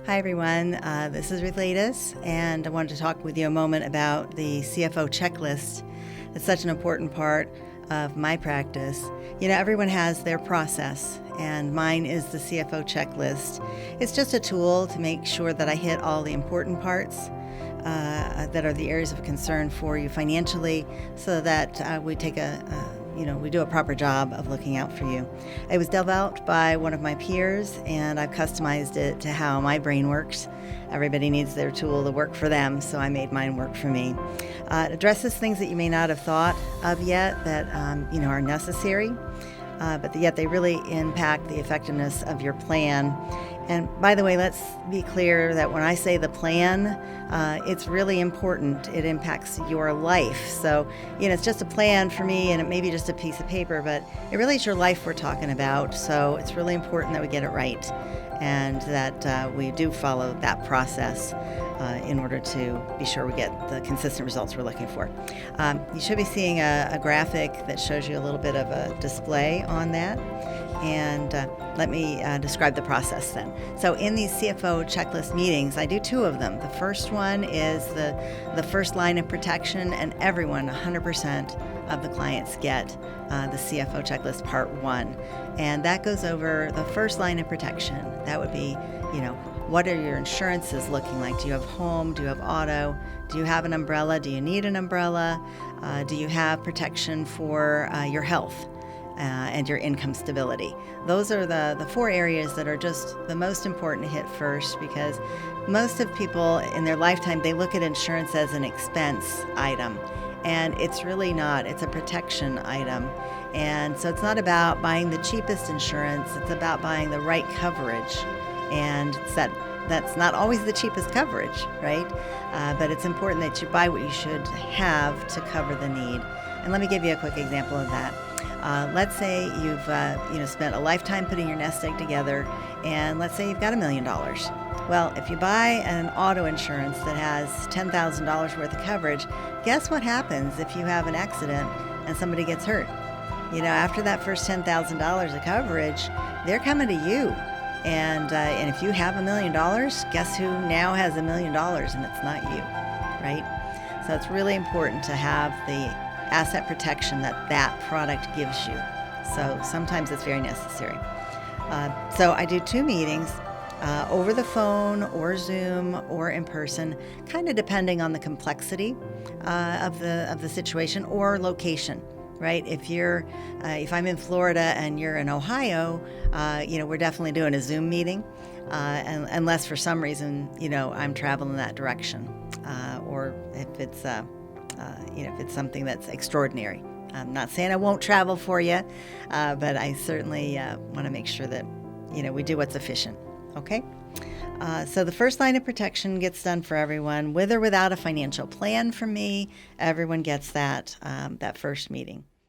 Hi everyone, this is Relatus, and I wanted to talk with you a moment about the CFO checklist. It's such an important part of my practice. Everyone has their process, and mine is the CFO checklist. It's just a tool to make sure that I hit all the important parts that are the areas of concern for you financially, so that we take we do a proper job of looking out for you. It was developed by one of my peers, and I've customized it to how my brain works. Everybody needs their tool to work for them, so I made mine work for me. It addresses things that you may not have thought of yet that are necessary, but yet they really impact the effectiveness of your plan. And by the way, let's be clear that when I say the plan, it's really important. It impacts your life. So, it's just a plan for me, and it may be just a piece of paper, but it really is your life we're talking about. So it's really important that we get it right, and that we do follow that process in order to be sure we get the consistent results we're looking for. You should be seeing a graphic that shows you a little bit of a display on that. And let me describe the process then. So in these CFO checklist meetings, I do two of them. The first one is the first line of protection, and everyone, 100% of the clients get the CFO checklist part 1. And that goes over the first line of protection. That would be, what are your insurances looking like? Do you have home? Do you have auto? Do you have an umbrella? Do you need an umbrella? Do you have protection for your health? And your income stability. Those are the 4 areas that are just the most important to hit first, because most of people in their lifetime, they look at insurance as an expense item, and it's really not. It's a protection item. And so it's not about buying the cheapest insurance, it's about buying the right coverage. And that's not always the cheapest coverage, right? But it's important that you buy what you should have to cover the need. And let me give you a quick example of that. Let's say you've spent a lifetime putting your nest egg together, and let's say you've got $1 million. Well, if you buy an auto insurance that has $10,000 worth of coverage, guess what happens if you have an accident and somebody gets hurt? After that first $10,000 of coverage, they're coming to you. And if you have $1 million, guess who now has $1 million, and it's not you, right? So it's really important to have the asset protection that product gives you. So sometimes it's very necessary. So I do 2 meetings over the phone or Zoom or in person, kind of depending on the complexity of the situation or location. Right? If I'm in Florida and you're in Ohio, we're definitely doing a Zoom meeting, unless for some reason I'm traveling that direction, or if it's if it's something that's extraordinary. I'm not saying I won't travel for you, but I certainly want to make sure that we do what's efficient. Okay. So the first line of protection gets done for everyone, with or without a financial plan from me. Everyone gets that first meeting.